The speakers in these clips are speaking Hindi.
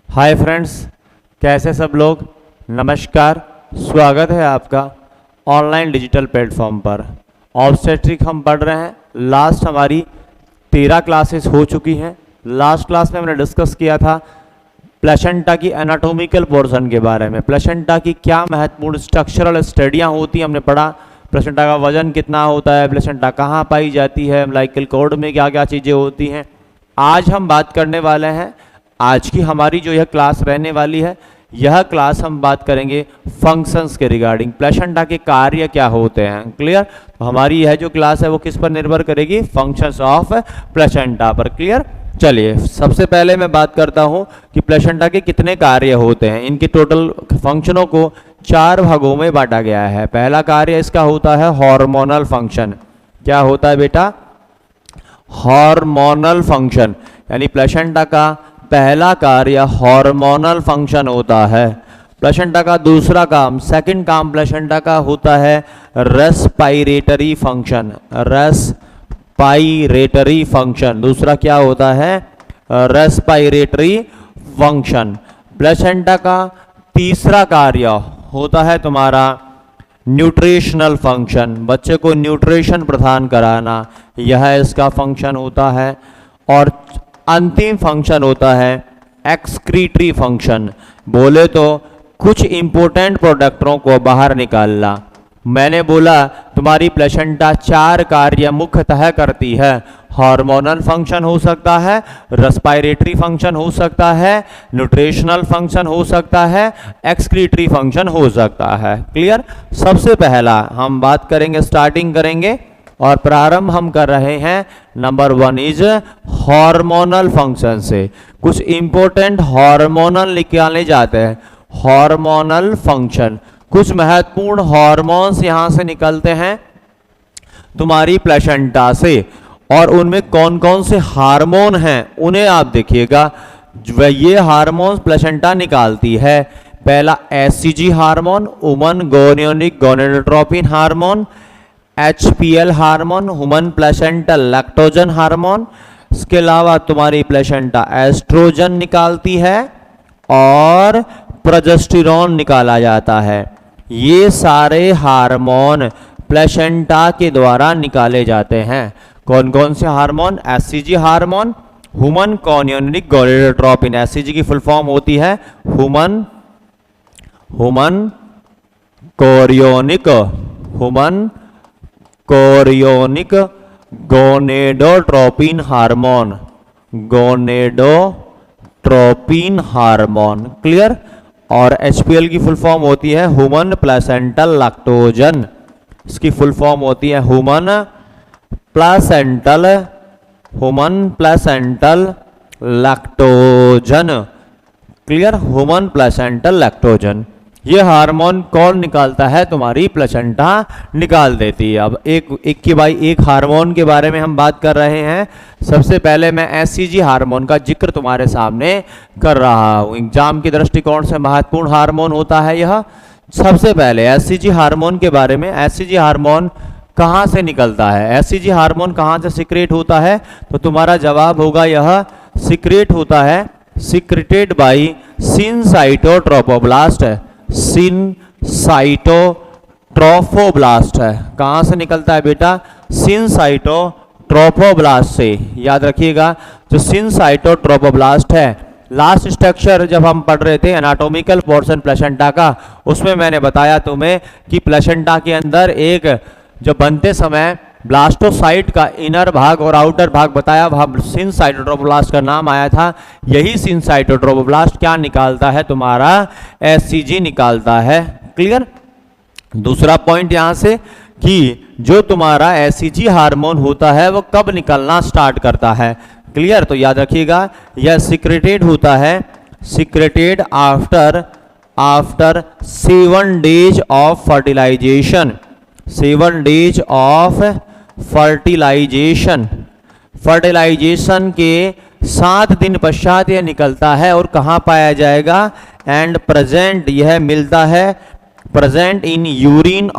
हाय फ्रेंड्स, कैसे सब लोग। नमस्कार, स्वागत है आपका ऑनलाइन डिजिटल प्लेटफॉर्म पर। ऑब्स्टेट्रिक हम पढ़ रहे हैं। लास्ट हमारी 13 क्लासेस हो चुकी हैं। लास्ट क्लास में हमने डिस्कस किया था प्लेसेंटा की एनाटॉमिकल पोर्शन के बारे में। प्लेसेंटा की क्या महत्वपूर्ण स्ट्रक्चरल स्टडियाँ होती हैं हमने पढ़ा। प्लेसेंटा का वजन कितना होता है, प्लेसेंटा कहाँ पाई जाती है, अम्बिलिकल कॉर्ड में क्या क्या चीज़ें होती हैं। आज हम बात करने वाले हैं, आज की हमारी जो यह क्लास रहने वाली है, यह क्लास हम बात करेंगे फंक्शंस के रिगार्डिंग। प्लेसेंटा के कार्य क्या होते हैं। क्लियर। तो हमारी यह जो क्लास है वो किस पर निर्भर करेगी, फंक्शंस ऑफ प्लेसेंटा पर। क्लियर। चलिए, सबसे पहले मैं बात करता हूं कि प्लेसेंटा के कितने कार्य होते हैं। इनके टोटल फंक्शनों को 4 भागों में बांटा गया है। पहला कार्य इसका होता है हार्मोनल फंक्शन। क्या होता है बेटा, हार्मोनल फंक्शन। यानी प्लेसेंटा का पहला कार्य हार्मोनल फंक्शन होता है। प्लेसेंटा का दूसरा काम, सेकंड काम प्लेसेंटा का होता है रेस्पिरेटरी फंक्शन। रेस्पिरेटरी फंक्शन दूसरा क्या होता है, रेस्पिरेटरी फंक्शन। प्लेसेंटा का तीसरा कार्य होता है तुम्हारा न्यूट्रिशनल फंक्शन। बच्चे को न्यूट्रिशन प्रदान कराना, यह इसका फंक्शन होता है। और अंतिम फंक्शन होता है एक्सक्रीटरी फंक्शन। बोले तो कुछ इंपॉर्टेंट प्रोडक्टों को बाहर निकालना। मैंने बोला तुम्हारी प्लेसेंटा 4 कार्य मुख्यतः करती है। हार्मोनल फंक्शन हो सकता है, रेस्पिरेटरी फंक्शन हो सकता है, न्यूट्रिशनल फंक्शन हो सकता है, एक्सक्रीटरी फंक्शन हो सकता है। क्लियर। सबसे पहला हम बात करेंगे, स्टार्टिंग करेंगे और प्रारंभ हम कर रहे हैं। नंबर 1 इज हार्मोनल फंक्शन से। कुछ इंपॉर्टेंट हार्मोनल निकाले जाते हैं। हार्मोनल फंक्शन, कुछ महत्वपूर्ण हार्मोन्स यहां से निकलते हैं तुम्हारी प्लेसेंटा से। और उनमें कौन कौन से हार्मोन हैं उन्हें आप देखिएगा। ये हार्मोन्स प्लेसेंटा निकालती है। पहला HCG hormone, woman chorionic gonadotropin hormone. HPL hormone, human placental lactogen hormone. इसके अलावा तुम्हारी प्लेसेंटा एस्ट्रोजन निकालती है और प्रोजेस्टेरोन निकाला जाता है। ये सारे हार्मोन प्लेसेंटा के द्वारा निकाले जाते हैं। कौन कौन से hormone, HCG hormone, human chorionic gonadotropin. HCG की फुल फॉर्म होती है human chorionic gonadotropin hormone. Clear. और HPL की फुल फॉर्म होती है ह्यूमन प्लेसेंटल लैक्टोजन। इसकी फुल फॉर्म होती है human placental lactogen. Clear. Human placental lactogen. ये हार्मोन कौन निकालता है, तुम्हारी प्लेसेंटा निकाल देती है। अब एक के बाद एक हार्मोन के बारे में हम बात कर रहे हैं। सबसे पहले मैं एचसीजी हार्मोन का जिक्र तुम्हारे सामने कर रहा हूँ। एग्जाम के दृष्टिकोण से महत्वपूर्ण हार्मोन होता है यह। सबसे पहले एचसीजी हार्मोन के बारे में। एचसीजी हार्मोन कहाँ से निकलता है, एचसीजी हार्मोन कहाँ से सीक्रेट होता है, तो तुम्हारा जवाब होगा यह सीक्रेट होता है, सीक्रेटेड बाई सिनसाइटोट्रोफोब्लास्ट। सिनसाइटोट्रोफोब्लास्ट है। कहां से निकलता है बेटा, सिनसाइटोट्रोफोब्लास्ट से। याद रखिएगा, जो सिनसाइटोट्रोफोब्लास्ट है, लास्ट स्ट्रक्चर जब हम पढ़ रहे थे एनाटॉमिकल पोर्शन प्लेसेंटा का, उसमें मैंने बताया तुम्हें कि प्लेसेंटा के अंदर एक जो बनते समय ब्लास्टोसाइट का इनर भाग और आउटर भाग बताया, वह सिनसाइटोट्रोफोब्लास्ट का नाम आया था। यही सिनसाइटोट्रोफोब्लास्ट क्या निकालता है, तुम्हारा एचसीजी निकालता है। क्लियर। दूसरा पॉइंट यहां से कि जो तुम्हारा एचसीजी हार्मोन होता है वो कब निकलना स्टार्ट करता है। क्लियर। तो याद रखिएगा, यह सीक्रेटेड होता है, secreted after 7 days of fertilisation. 7 days of fertilisation के 7 दिन पश्चात यह निकलता है। और कहाँ पाया जाएगा, एंड प्रेजेंट, यह मिलता है present in urine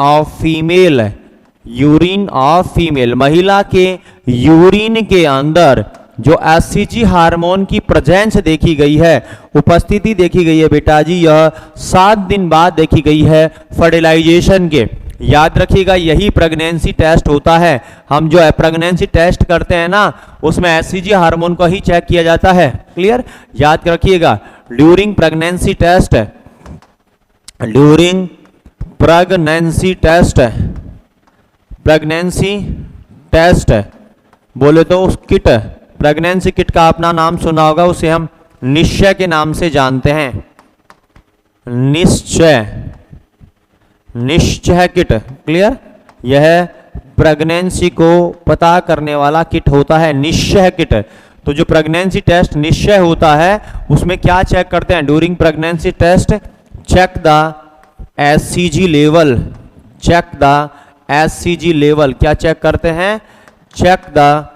of female. महिला के यूरिन के अंदर जो एससीजी हार्मोन की प्रेजेंस देखी गई है, उपस्थिति देखी गई है बेटा जी, यह 7 दिन बाद देखी गई है फर्टिलाइजेशन के। याद रखिएगा यही प्रेगनेंसी टेस्ट होता है। हम जो है प्रेगनेंसी टेस्ट करते हैं ना, उसमें एससीजी हार्मोन को ही चेक किया जाता है। क्लियर? याद रखिएगा during pregnancy test, during pregnancy test, pregnancy test बोले तो उस किट, प्रेगनेंसी किट का अपना नाम सुना होगा, उसे हम निश्चय के नाम से जानते हैं। निश्चय, निश्चय किट। क्लियर? यह प्रेगनेंसी को पता करने वाला किट होता है, निश्चय किट। तो जो प्रेगनेंसी टेस्ट निश्चय होता है उसमें क्या चेक करते हैं? During pregnancy test check the SCG level, check the SCG level. क्या चेक करते हैं? Check the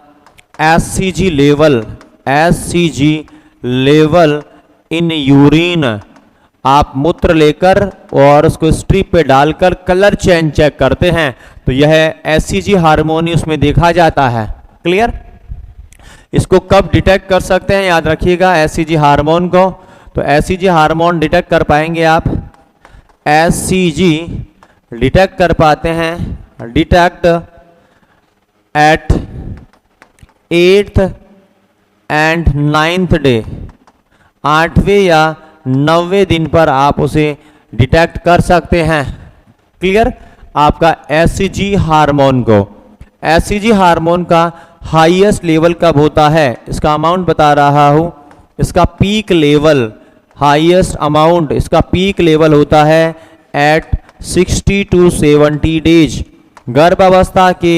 SCG level, SCG level in urine. आप मूत्र लेकर और उसको स्ट्रिप पे डालकर कलर चेंज चेक करते हैं, तो यह एससीजी हार्मोन ही उसमें देखा जाता है। क्लियर? इसको कब डिटेक्ट कर सकते हैं? याद रखिएगा एससीजी हार्मोन को, तो एससीजी हार्मोन डिटेक्ट कर पाएंगे आप, एससीजी डिटेक्ट कर पाते हैं, detect at 8th and 9th day, 8वें या 9वें दिन पर आप उसे डिटेक्ट कर सकते हैं। क्लियर? आपका एससीजी हार्मोन को, एससीजी हार्मोन का हाईएस्ट लेवल कब होता है? इसका अमाउंट बता रहा हूं, इसका पीक लेवल, हाईएस्ट अमाउंट, इसका पीक लेवल होता है एट 60 to 70 डेज। गर्भावस्था के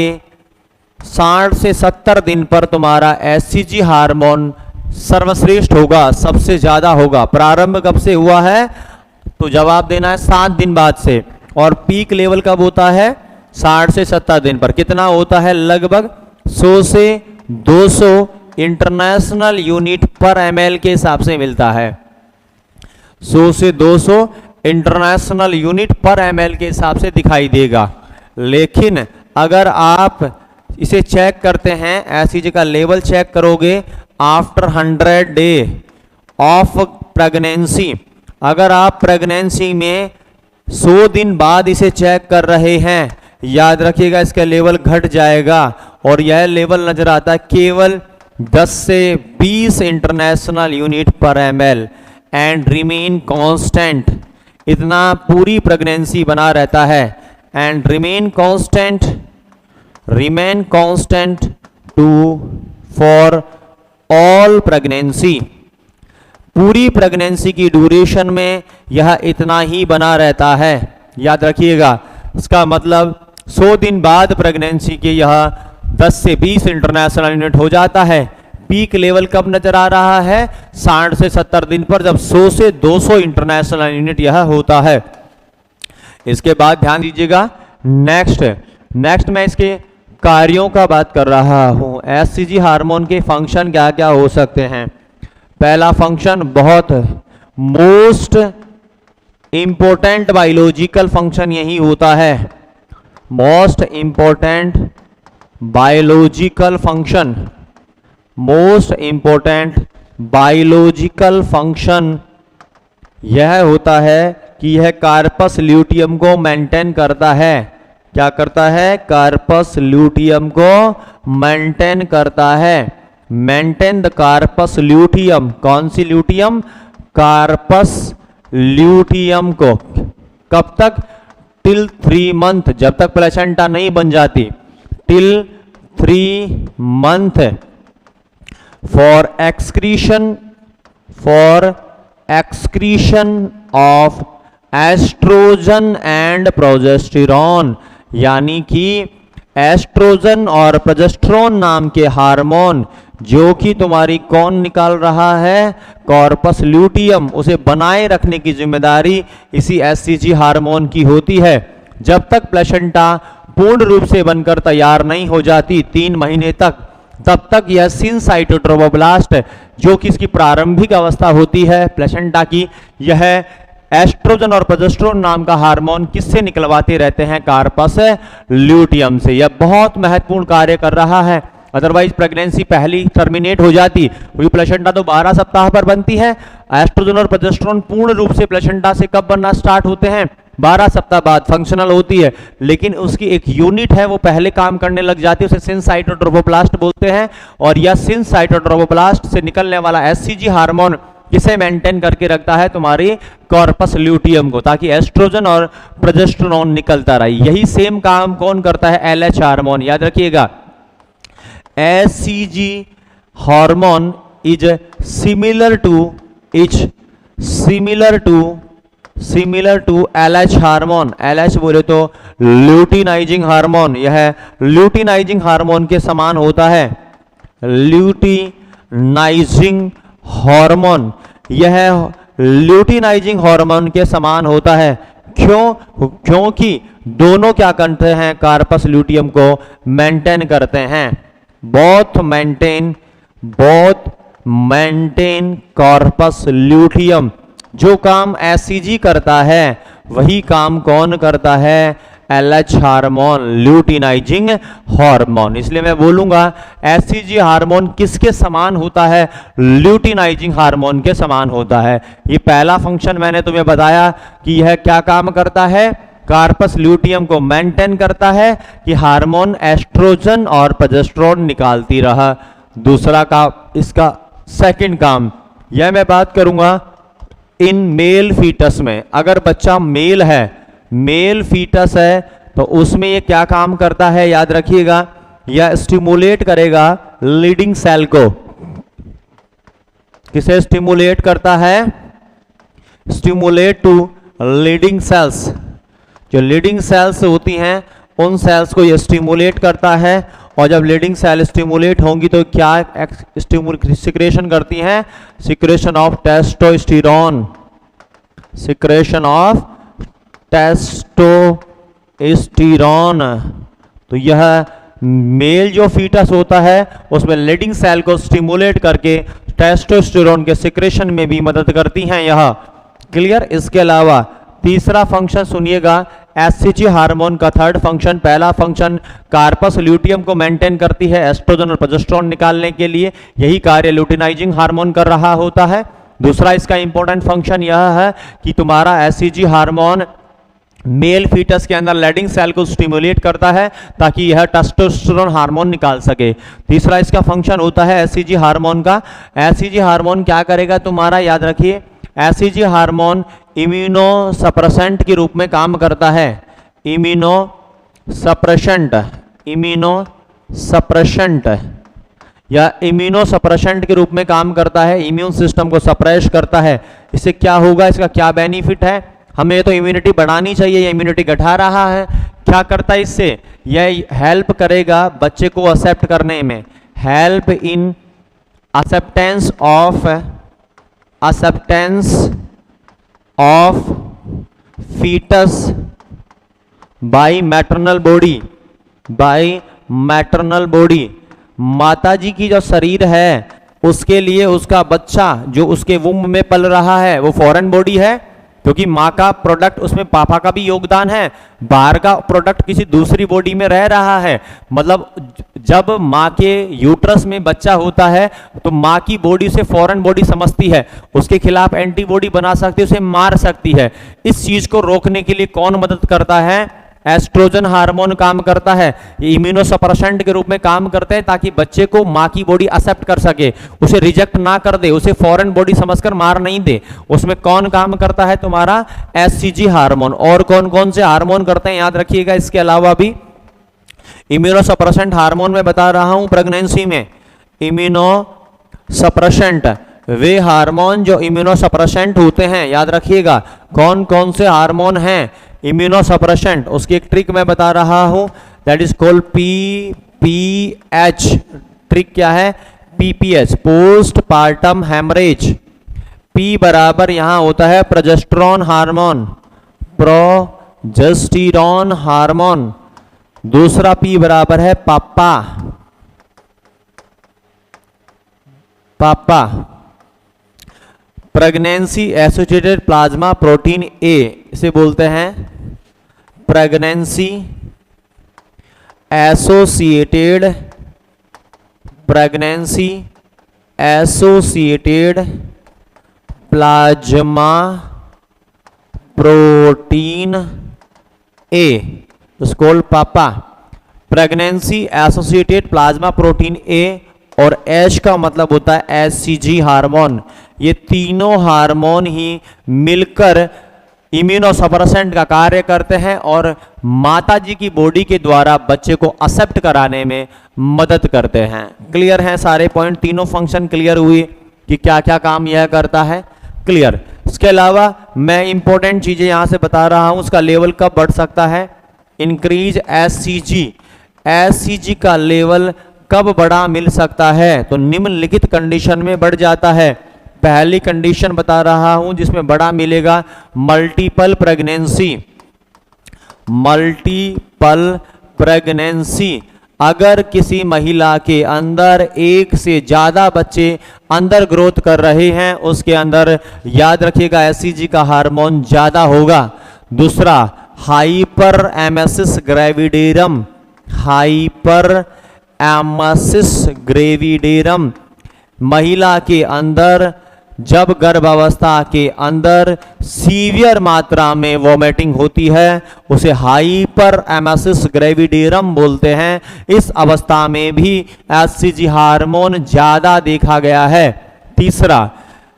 60 से 70 दिन पर तुम्हारा एससीजी हार्मोन सर्वश्रेष्ठ होगा, सबसे ज्यादा होगा। प्रारंभ कब से हुआ है? तो जवाब देना है 7 दिन बाद से। और पीक लेवल कब होता है? 60 से 70 दिन पर। कितना होता है? लगभग 100 से 200 इंटरनेशनल यूनिट पर ml के हिसाब से मिलता है। 100 से 200 इंटरनेशनल यूनिट पर ml के हिसाब से दिखाई देगा। लेकिन अगर आप इसे चेक करते हैं, एससीजी का लेवल चेक करोगे आफ्टर 100 डे ऑफ प्रेगनेंसी, अगर आप प्रेगनेंसी में 100 दिन बाद इसे चेक कर रहे हैं, याद रखिएगा इसका लेवल घट जाएगा और यह लेवल नजर आता है केवल 10 से 20 इंटरनेशनल यूनिट पर ml एंड रिमेन कांस्टेंट। इतना पूरी प्रेगनेंसी बना रहता है and remain constant, remain constant to for all pregnancy. पूरी प्रेगनेंसी की ड्यूरेशन में यह इतना ही बना रहता है। याद रखिएगा इसका मतलब 100 दिन बाद प्रेगनेंसी के यह 10 से 20 इंटरनेशनल यूनिट हो जाता है। पीक लेवल कब नजर आ रहा है? 60 से 70 दिन पर, जब 100 से 200 इंटरनेशनल यूनिट यह होता है। इसके बाद ध्यान दीजिएगा नेक्स्ट मैं इसके कार्यों का बात कर रहा हूं। एससीजी हार्मोन के फंक्शन क्या क्या हो सकते हैं? पहला फंक्शन, बहुत मोस्ट इंपॉर्टेंट बायोलॉजिकल फंक्शन यही होता है, most important biological function, most important biological function यह होता है कि यह कार्पस ल्यूटियम को मेंटेन करता है। क्या करता है? कार्पस ल्यूटियम को मेंटेन करता है। Maintain the corpus luteum. कौन सी ल्यूटियम? कार्पस ल्यूटियम को। कब तक? टिल 3 मंथ, जब तक प्लेसेंटा नहीं बन जाती, till 3 month for excretion of oestrogen and progesterone, यानी कि एस्ट्रोजन और प्रोजेस्टेरॉन नाम के हार्मोन जो कि तुम्हारी कौन निकाल रहा है? Corpus luteum. उसे बनाए रखने की जिम्मेदारी इसी एससीजी हार्मोन की होती है। जब तक प्लेसेंटा पूर्ण रूप से बनकर तैयार नहीं हो जाती 3 महीने तक, तब तक यह सिनसाइटोट्रोफोब्लास्ट जो कि इसकी प्रारंभिक अवस्था होती है प्लेसेंटा की, यह एस्ट्रोजन और प्रोजेस्टेरॉन नाम का हार्मोन किससे निकलवाते रहते हैं? कार्पस ल्यूटियम से। यह बहुत महत्वपूर्ण कार्य कर रहा है। अदरवाइज प्रेगनेंसी पहली टर्मिनेट हो जाती, क्योंकि प्लेसेंटा तो 12 सप्ताह पर बनती है। एस्ट्रोजन और प्रोजेस्टेरोन पूर्ण रूप से प्लेसेंटा से कब बनना स्टार्ट होते हैं? 12 सप्ताह बाद फंक्शनल होती है, लेकिन उसकी एक यूनिट है वो पहले काम करने लग जाती है, उसे सिनसाइटोट्रोफोब्लास्ट बोलते हैं। और यह सिनसाइटोट्रोफोब्लास्ट से निकलने वाला एससीजी हार्मोन किसे मेंटेन करके रखता है? तुम्हारी कॉर्पस ल्यूटियम को, ताकि एस्ट्रोजन और प्रोजेस्टेरोन निकलता रहे। यही सेम काम कौन करता है? LH hormone. याद रखिएगा, SCG hormone is similar to LH hormone. LH बोले तो ल्यूटिनाइजिंग हार्मोन, यह ल्यूटिनाइजिंग हार्मोन के समान होता है। ल्यूटिनाइजिंग हार्मोन, यह ल्यूटिनाइजिंग हार्मोन के समान होता है। क्यों? क्योंकि दोनों क्या करते हैं? कार्पस ल्यूटियम को मेंटेन करते हैं। Both maintain corpus luteum. जो काम एससीजी करता है वही काम कौन करता है? LH hormone, luteinizing hormone. इसलिए मैं बोलूंगा एससीजी हार्मोन किसके समान होता है? ल्यूटिनाइजिंग हार्मोन के समान होता है। ये पहला फंक्शन मैंने तुम्हें बताया कि यह क्या काम करता है? कार्पस ल्यूटियम को मेंटेन करता है कि हार्मोन एस्ट्रोजन और प्रोजेस्टेरोन निकालती रहा। दूसरा का इसका सेकंड काम, यह मैं बात करूंगा इन मेल फीटस में। अगर बच्चा मेल फीटस है तो उसमें ये क्या काम करता है? याद रखिएगा, यह स्टिमुलेट करेगा लीडिंग सेल को। किसे स्टिमुलेट करता है? Stimulate to leading cells. जो लीडिंग सेल्स होती हैं उन सेल्स को यह स्टिमुलेट करता है। और जब लीडिंग सेल स्टिमुलेट होंगी तो क्या सिक्रेशन करती हैं? Secretion of testosterone. Secretion of testosterone. तो यह मेल जो फीटस होता है उसमें लीडिंग सेल को स्टिमुलेट करके टेस्टोस्टेरोन के सिक्रेशन में भी मदद करती हैं यह। क्लियर? इसके अलावा तीसरा फंक्शन सुनिएगा, एससीजी हार्मोन का थर्ड फंक्शन। पहला फंक्शन कार्पस ल्यूटियम को मेंटेन करती है एस्ट्रोजन और प्रोजेस्टेरोन निकालने के लिए, यही कार्य ल्यूटिनाइजिंग हार्मोन कर रहा होता है। दूसरा इसका इंपॉर्टेंट फंक्शन यह है कि तुम्हारा एससीजी हार्मोन मेल फीटस के अंदर लीडिंग सेल को स्टिमुलेट करता है ताकि यह टेस्टोस्टेरोन हार्मोन निकाल सके। तीसरा इसका फंक्शन होता है एससीजी हार्मोन का। एससीजी हार्मोन क्या करेगा तुम्हारा? याद रखिए, एससीजी हार्मोन इम्यूनो सप्रेसेंट के रूप में काम करता है। इम्यूनो सप्रेशेंट या इम्यूनो सप्रेशेंट के रूप में काम करता है, इम्यून सिस्टम को सप्रेस करता है। इससे क्या होगा? इसका क्या बेनिफिट है? हमें तो इम्यूनिटी बढ़ानी चाहिए, ये इम्यूनिटी घटा रहा है। क्या करता है इससे? यह हेल्प करेगा बच्चे को एक्सेप्ट करने में, help in acceptance of foetus by maternal body. माताजी की जो शरीर है उसके लिए उसका बच्चा जो उसके वुम्ब में पल रहा है वो फॉरेन बॉडी है, क्योंकि माँ का प्रोडक्ट उसमें पापा का भी योगदान है, बाहर का प्रोडक्ट किसी दूसरी बॉडी में रह रहा है। मतलब जब माँ के यूट्रस में बच्चा होता है तो माँ की बॉडी से फॉरेन बॉडी समझती है, उसके खिलाफ एंटीबॉडी बना सकती है, उसे मार सकती है। इस चीज को रोकने के लिए कौन मदद करता है? एस्ट्रोजन हार्मोन काम करता है। ये इम्यूनो सप्रेसेंट के रूप में काम करते हैं ताकि बच्चे को माँ की बॉडी एक्सेप्ट कर सके, उसे रिजेक्ट ना कर दे, उसे फॉरेन बॉडी समझकर मार नहीं दे। उसमें कौन काम करता है? तुम्हारा एससीजी हार्मोन। और कौन कौन से हार्मोन करते हैं याद रखिएगा। इसके अलावा भी इम्यूनो सप्रेसेंट हार्मोन में बता रहा हूं प्रेगनेंसी में। इम्यूनो सप्रेसेंट वे हार्मोन जो इम्यूनो सप्रेसेंट होते हैं, याद रखिएगा कौन कौन से हार्मोन हैं इम्यूनो सप्रेसेंट। उसकी एक ट्रिक मैं बता रहा हूं, that is called PPH. Trick क्या है? PPH, postpartum haemorrhage. P बराबर यहां होता है प्रोजेस्टेरोन हार्मोन। दूसरा पी बराबर है पापा। Pregnancy associated plasma protein A, इसे बोलते हैं pregnancy associated pregnancy associated plasma protein A स्कोल पापा। Pregnancy associated plasma protein A और एच का मतलब होता है एचसीजी हार्मोन। ये तीनों हार्मोन ही मिलकर इम्यूनोसप्रेसेंट का कार्य करते हैं और माता जी की बॉडी के द्वारा बच्चे को एक्सेप्ट कराने में मदद करते हैं। क्लियर है सारे पॉइंट, तीनों फंक्शन क्लियर हुई कि क्या क्या काम यह करता है, क्लियर। इसके अलावा मैं इंपॉर्टेंट चीजें यहां से बता रहा हूं, उसका लेवल कब बढ़ सकता है, इंक्रीज एचसीजी। एचसीजी का लेवल कब बड़ा मिल सकता है, तो निम्नलिखित कंडीशन में बढ़ जाता है। पहली कंडीशन बता रहा हूं जिसमें बड़ा मिलेगा, मल्टीपल प्रेगनेंसी। मल्टीपल प्रेगनेंसी, अगर किसी महिला के अंदर एक से ज्यादा बच्चे अंदर ग्रोथ कर रहे हैं, उसके अंदर याद रखिएगा एचसीजी का हार्मोन ज्यादा होगा। दूसरा, hyper emesis gravidarum. Hyper emesis gravidarum, महिला के अंदर जब गर्भावस्था के अंदर सीवियर मात्रा में वोमिटिंग होती है उसे हाइपर एमेसिस ग्रेविडेरम बोलते हैं। इस अवस्था में भी एचसीजी हार्मोन ज्यादा देखा गया है। तीसरा,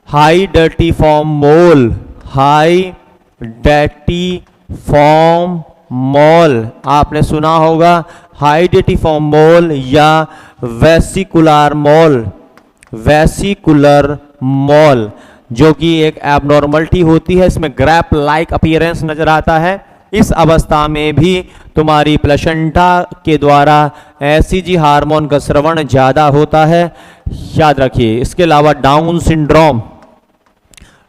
हाई डर्टी फॉर्म मोल। हाई डर्टी फॉर्म मोल, आपने सुना होगा हाई डर्टी फॉर्म मोल या वेसिकुलर मोल। वेसिकुलर मोल जो कि एक एबनॉर्मलिटी होती है, इसमें ग्रैप लाइक अपीयरेंस नजर आता है। इस अवस्था में भी तुम्हारी प्लेसेंटा के द्वारा एचसीजी हार्मोन का स्रवण ज्यादा होता है, याद रखिए। इसके अलावा down syndrome.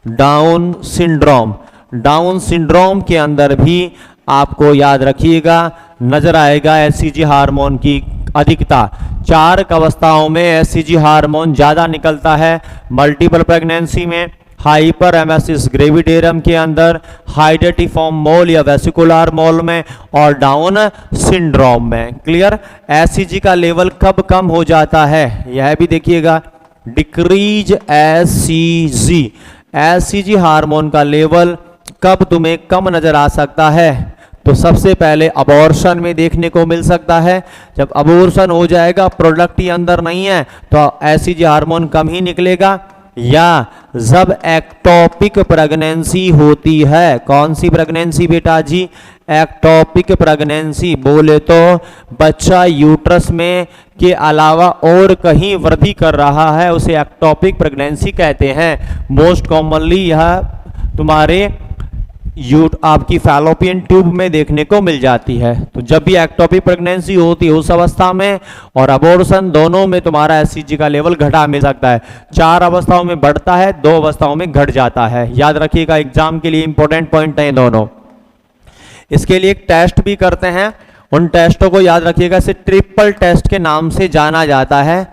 Down syndrome, down syndrome के अंदर भी आपको याद रखिएगा नजर आएगा एचसीजी हार्मोन की अधिकता। 4 अवस्थाओं में एचसीजी हार्मोन ज्यादा निकलता है, मल्टीपल प्रेगनेंसी में, हाइपर एमेसिस ग्रेविडेरम के अंदर, हाइडेटिफॉर्म मोल या वेसिकुलर मोल में और डाउन सिंड्रोम में। क्लियर। एचसीजी का लेवल कब कम हो जाता है यह भी देखिएगा, डिक्रीज एचसीजी। एचसीजी हार्मोन का लेवल कब तुम्हें कम नजर आ सकता है, तो सबसे पहले अबॉर्शन में देखने को मिल सकता है। जब अबॉर्शन हो जाएगा, प्रोडक्ट ही अंदर नहीं है, तो एचसीजी हार्मोन कम ही निकलेगा। या जब एक्टोपिक प्रेगनेंसी होती है। कौन सी प्रेगनेंसी बेटा जी, एक्टोपिक प्रेगनेंसी। बोले तो बच्चा यूट्रस में के अलावा और कहीं वृद्धि कर रहा है, उसे एक्टोपिक प्रेगनेंसी कहते हैं। मोस्ट कॉमनली यह तुम्हारे आपकी फैलोपियन ट्यूब में देखने को मिल जाती है। तो जब भी एक्टोपिक प्रेगनेंसी होती है उस अवस्था में और अबॉर्शन, दोनों में तुम्हारा एचसीजी का लेवल घटा मिल सकता है। 4 अवस्थाओं में बढ़ता है, 2 अवस्थाओं में घट जाता है। याद रखिएगा, एग्जाम के लिए इंपॉर्टेंट पॉइंट है दोनों। इसके लिए एक टेस्ट भी करते हैं, उन टेस्टों को याद रखिएगा। इसे ट्रिपल टेस्ट के नाम से जाना जाता है।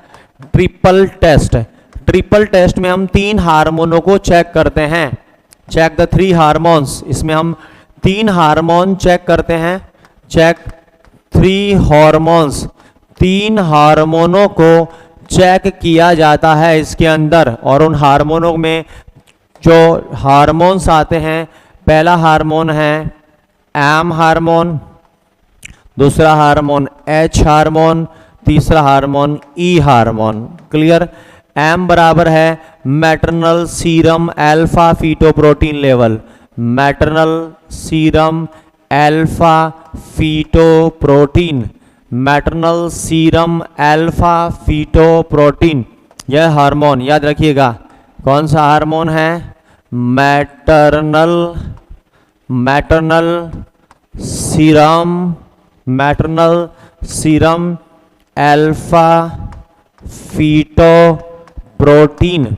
Triple test. ट्रिपल टेस्ट में हम 3 हार्मोनों को चेक करते हैं। Check the 3 hormones. इसमें हम 3 हार्मोन चेक करते हैं। Check 3 hormones. 3 हार्मोनों को चेक किया जाता है इसके अंदर, और उन हार्मोनों में जो हार्मोन्स आते हैं, पहला हार्मोन है एम हार्मोन, दूसरा हार्मोन एच हार्मोन, तीसरा हार्मोन ई हार्मोन। क्लियर। एम बराबर है maternal serum alpha fetoprotein level. Maternal serum alpha fetoprotein. Maternal serum alpha fetoprotein, यह हार्मोन याद रखिएगा कौन सा हार्मोन है, maternal serum alpha fetoprotein.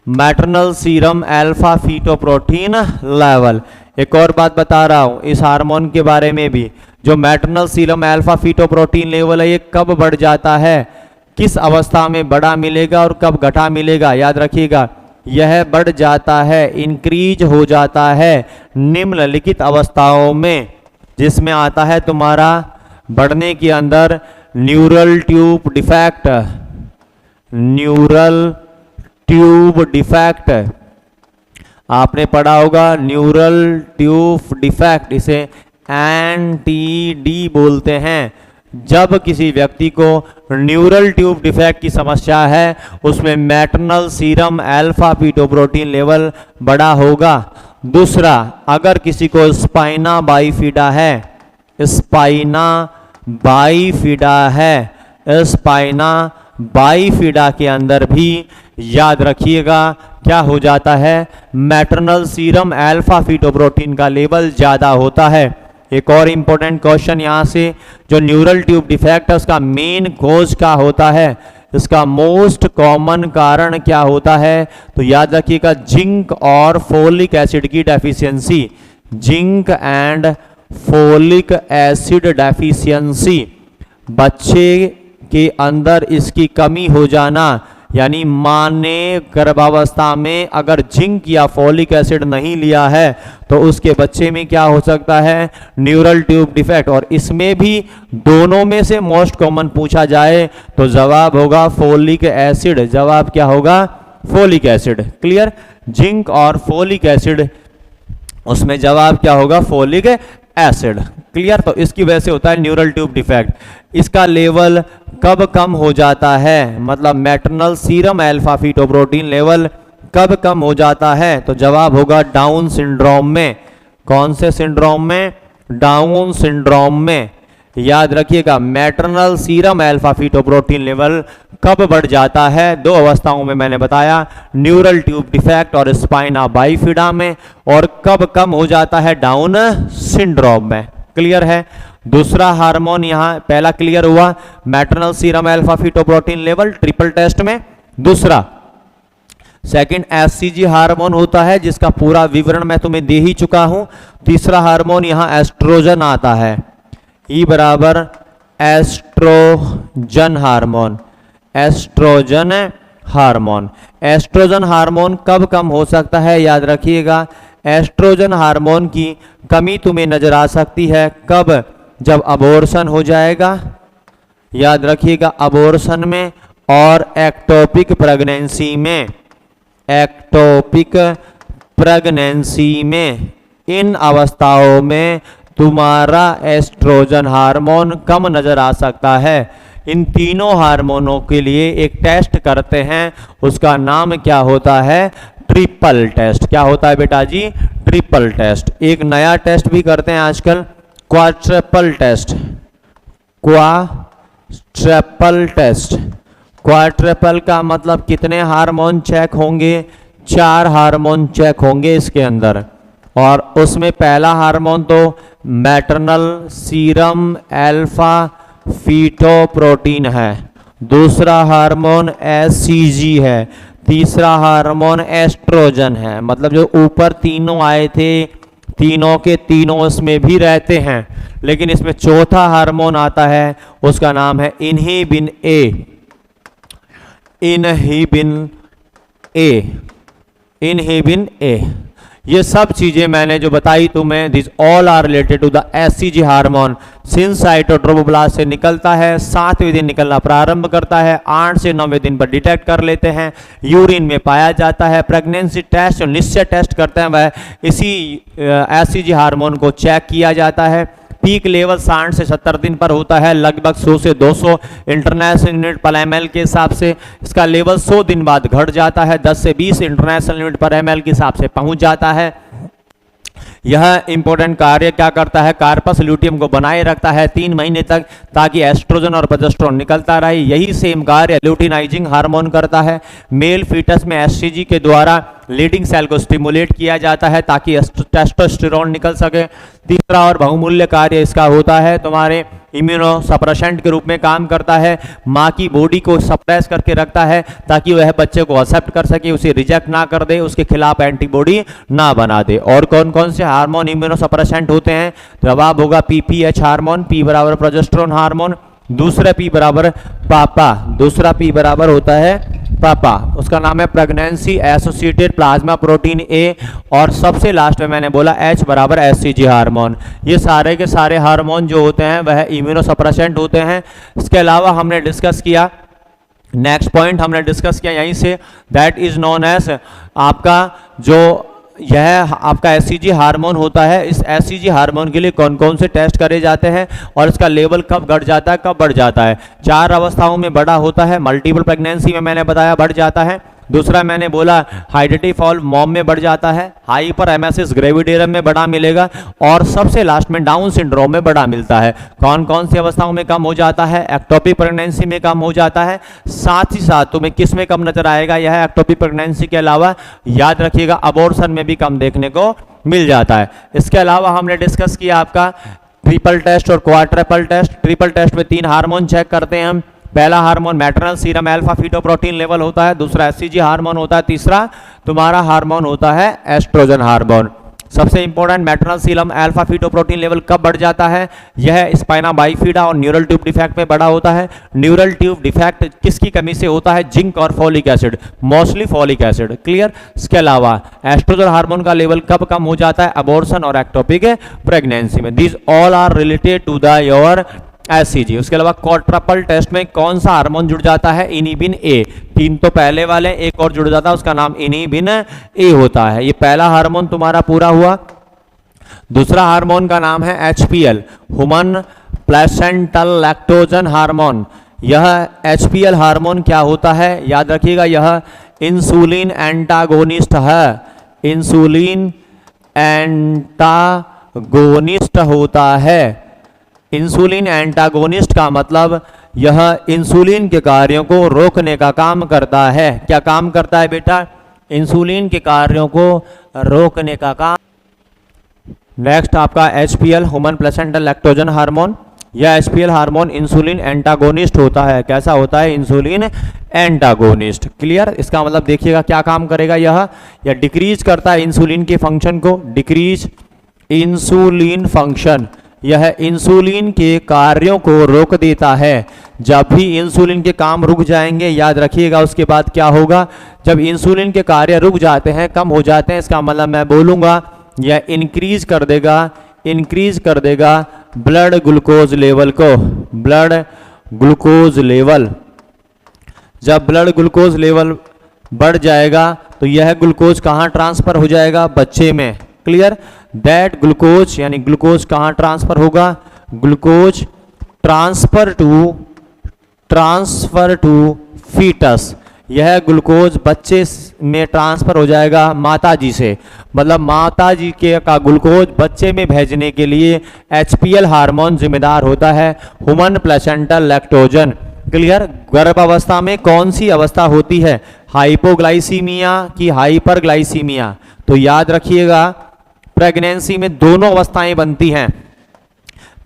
Maternal serum alpha fetoprotein level. एक और बात बता रहा हूं इस हार्मोन के बारे में भी, जो maternal serum alpha fetoprotein level है, ये कब बढ़ जाता है, किस अवस्था में बड़ा मिलेगा और कब घटा मिलेगा, याद रखिएगा। यह बढ़ जाता है, इंक्रीज हो जाता है निम्नलिखित अवस्थाओं में, जिसमें आता है तुम्हारा बढ़ने के अंदर neural tube defect, neural tube defect, आपने पढ़ा होगा न्यूरल ट्यूब डिफेक्ट, इसे NTD बोलते हैं। जब किसी व्यक्ति को न्यूरल ट्यूब डिफेक्ट की समस्या है, उसमें maternal serum alpha fetoprotein level बड़ा होगा। दूसरा, अगर किसी को स्पाइना बाइफिडा है, स्पाइना बाइफिडा है, स्पाइना बाइफिडा के अंदर भी याद रखिएगा क्या हो जाता है, मैटरनल सीरम अल्फा फीटोप्रोटीन का लेवल ज़्यादा होता है। एक और इम्पोर्टेंट क्वेश्चन यहाँ से, जो न्यूरल ट्यूब डिफेक्ट है उसका मेन कोज क्या होता है, इसका मोस्ट कॉमन कारण क्या होता है, तो याद रखिएगा जिंक और फोलिक एसिड की deficiency, zinc and folic acid deficiency, बच्चे के अंदर इसकी कमी हो जाना, यानी मां ने गर्भावस्था में अगर जिंक या फोलिक एसिड नहीं लिया है तो उसके बच्चे में क्या हो सकता है, न्यूरल ट्यूब डिफेक्ट। और इसमें भी दोनों में से मोस्ट कॉमन पूछा जाए तो जवाब होगा फोलिक एसिड, जवाब क्या होगा, फोलिक एसिड। क्लियर, जिंक और फोलिक एसिड, उसमें जवाब क्या होगा, फोलिक एसिड। क्लियर, तो इसकी वजह से होता है न्यूरल ट्यूब डिफेक्ट। इसका लेवल कब कम हो जाता है, मतलब maternal serum alpha fetoprotein level कब कम हो जाता है, तो जवाब होगा डाउन सिंड्रोम में। कौन से सिंड्रोम में, डाउन सिंड्रोम में। याद रखिएगा maternal serum alpha fetoprotein level कब बढ़ जाता है, दो अवस्थाओं में मैंने बताया, न्यूरल ट्यूब डिफेक्ट और स्पाइना बाइफिडा में, और कब कम हो जाता है, डाउन सिंड्रोम में। क्लियर है। दूसरा हार्मोन यहाँ पहला क्लियर हुआ, maternal serum alpha fetoprotein level triple test में। दूसरा सेकंड एससीजी हार्मोन होता है जिसका पूरा विवरण मैं तुम्हें दे ही चुका हूं। तीसरा हार्मोन यहाँ एस्ट्रोजन आता है, ई बराबर oestrogen hormone, oestrogen hormone. Oestrogen hormone कब कम हो सकता है, याद रखिएगा एस्ट्रोजन हार्मोन की कमी तुम्हें नजर आ सकती है कब, जब अबॉर्शन हो जाएगा, याद रखिएगा अबॉर्शन में और एक्टोपिक प्रेगनेंसी में, एक्टोपिक प्रेगनेंसी में, इन अवस्थाओं में तुम्हारा एस्ट्रोजन हार्मोन कम नजर आ सकता है। इन तीनों हार्मोनों के लिए एक टेस्ट करते हैं, उसका नाम क्या होता है, ट्रिपल टेस्ट। क्या होता है बेटा जी, ट्रिपल टेस्ट। एक नया टेस्ट भी करते हैं आजकल, quadruple test, quadruple test. Quadruple का मतलब कितने हार्मोन चेक होंगे, 4 हार्मोन चेक होंगे इसके अंदर, और उसमें पहला हार्मोन तो मैटरनल सीरम अल्फा फीटोप्रोटीन है, दूसरा हार्मोन एससीजी है, तीसरा हार्मोन एस्ट्रोजन है। मतलब जो ऊपर तीनों आए थे, तीनों के तीनों इसमें भी रहते हैं, लेकिन इसमें चौथा हार्मोन आता है, उसका नाम है inhibin A, inhibin A, inhibin A. ये सब चीजें मैंने जो बताई तुम्हें, this all are related to the SCG hormone. Since cytotrophoblast से निकलता है, 7वें दिन निकलना प्रारंभ करता है, 8 से 9वें दिन पर डिटेक्ट कर लेते हैं, यूरिन में पाया जाता है। प्रेगनेंसी टेस्ट, जो निश्चय टेस्ट करते हैं, वह इसी एससीजी हार्मोन को चेक किया जाता है। पीक लेवल 60 से 70 दिन पर होता है, लगभग 100 से 200 इंटरनेशनल यूनिट पर एमएल के हिसाब से। इसका लेवल 100 दिन बाद घट जाता है, 10 से 20 इंटरनेशनल यूनिट पर एमएल के हिसाब से पहुंच जाता है। यह इंपॉर्टेंट कार्य क्या करता है, कार्पस ल्यूटियम को बनाए रखता है 3 महीने तक, ताकि एस्ट्रोजन और प्रोजेस्टेरोन निकलता रहे। यही सेम कार्य ल्यूटिनाइजिंग हार्मोन करता है। मेल फीटस में एससीजी के द्वारा लीडिंग सेल को स्टिमुलेट किया जाता है ताकि टेस्टोस्टेरोन निकल सके। तीसरा और बहुमूल्य कार्य इसका होता है, तुम्हारे इम्यूनोसप्रेसेंट के रूप में काम करता है। माँ की बॉडी को सप्रेस करके रखता है ताकि वह बच्चे को एक्सेप्ट कर सके, उसे रिजेक्ट ना कर दे, उसके खिलाफ एंटीबॉडी ना बना दे। और कौन कौन से हार्मोन इम्यूनोसप्रेसेंट होते हैं, जवाब होगा पीपीएच हार्मोन, पी बराबर प्रोजेस्टेरोन हार्मोन, दूसरा पी बराबर पापा, दूसरा पी बराबर होता है पापा, उसका नाम है pregnancy associated plasma protein A, और सबसे लास्ट में मैंने बोला एच बराबर एससीजी हार्मोन। ये सारे के सारे हार्मोन जो होते हैं वह इम्यूनोसप्रेसेंट होते हैं। इसके अलावा हमने डिस्कस किया नेक्स्ट पॉइंट हमने डिस्कस किया यहीं से, दैट इज नोन एज आपका जो यह आपका एससीजी हार्मोन होता है। इस एससीजी हार्मोन के लिए कौन कौन से टेस्ट करे जाते हैं और इसका लेवल कब घट जाता है, कब बढ़ जाता है। 4 अवस्थाओं में बढ़ा होता है। मल्टीपल प्रेगनेंसी में मैंने बताया बढ़ जाता है। दूसरा मैंने बोला हाइडेटिव फॉल मॉम में बढ़ जाता है। हाइपर एमेसिस ग्रेविडेरम में बढ़ा मिलेगा और सबसे लास्ट में डाउन सिंड्रोम में बढ़ा मिलता है। कौन कौन सी अवस्थाओं में कम हो जाता है, एक्टोपिक प्रेगनेंसी में कम हो जाता है। साथ ही साथ तुम्हें किस में कम नजर आएगा, यह एक्टोपिक प्रेगनेंसी के अलावा याद रखिएगा अबॉर्शन में भी कम देखने को मिल जाता है। इसके अलावा हमने डिस्कस किया आपका ट्रिपल टेस्ट और क्वाड्रपल टेस्ट। ट्रिपल टेस्ट में 3 हार्मोन चेक करते हैं हम। पहला hormone maternal serum alpha fetoprotein level होता है, दूसरा एससीजी हार्मोन होता है, तीसरा तुम्हारा हार्मोन होता है एस्ट्रोजन हार्मोन। सबसे important maternal serum alpha fetoprotein level कब बढ़ जाता है, यह स्पाइना बाइफिडा और न्यूरल ट्यूब डिफेक्ट में बढ़ा होता है। न्यूरल ट्यूब डिफेक्ट किसकी कमी से होता है, जिंक और folic acid, mostly folic acid. Clear. इसके अलावा एस्ट्रोजन हार्मोन का लेवल कब कम हो जाता है, अबॉर्शन और एक्टोपिक प्रेगनेंसी में। These all are related to the your SCG. उसके अलावा क्वाड्रपल टेस्ट में कौन सा हार्मोन जुड़ जाता है, इनिबिन ए। 3 तो पहले वाले, एक और जुड़ जाता है, उसका नाम इनिबिन ए होता है। ये पहला हार्मोन तुम्हारा पूरा हुआ। दूसरा हार्मोन का नाम है HPL, human placental lactogen hormone. यह एचपीएल हार्मोन क्या होता है, याद रखिएगा यह इंसुलिन एंटागोनिस्ट है। इंसुलिन एंटागोनिस्ट होता है। इंसुलिन एंटागोनिस्ट का मतलब यह इंसुलिन के कार्यों को रोकने का काम करता है। क्या काम करता है बेटा, इंसुलिन के कार्यों को रोकने का काम। नेक्स्ट आपका HPL human placental lactogen hormone. यह एचपीएल हार्मोन इंसुलिन एंटागोनिस्ट होता है। कैसा होता है, इंसुलिन एंटागोनिस्ट। क्लियर। इसका मतलब देखिएगा क्या काम करेगा, यह डिक्रीज करता है इंसुलिन के फंक्शन को, डिक्रीज इंसुलिन फंक्शन। यह इंसुलिन के कार्यों को रोक देता है। जब भी इंसुलिन के काम रुक जाएंगे, याद रखिएगा उसके बाद क्या होगा, जब इंसुलिन के कार्य रुक जाते हैं, कम हो जाते हैं, इसका मतलब मैं बोलूँगा यह इंक्रीज कर देगा ब्लड ग्लूकोज लेवल को। ब्लड ग्लूकोज लेवल, जब ब्लड ग्लूकोज लेवल बढ़ जाएगा तो यह ग्लूकोज कहाँ ट्रांसफर हो जाएगा, बच्चे में। क्लियर। दैट ग्लूकोज यानी ग्लूकोज कहाँ ट्रांसफर होगा, ग्लूकोज ट्रांसफर टू फीटस। यह ग्लूकोज बच्चे में ट्रांसफर हो जाएगा माताजी से, मतलब माताजी के का ग्लूकोज बच्चे में भेजने के लिए एचपीएल हार्मोन जिम्मेदार होता है, ह्यूमन प्लेसेंटल लैक्टोजन। क्लियर। गर्भावस्था में कौन सी अवस्था होती है, हाइपोग्लाइसीमिया की हाइपरग्लाइसीमिया। तो याद रखिएगा प्रेगनेंसी में दोनों अवस्थाएं बनती हैं।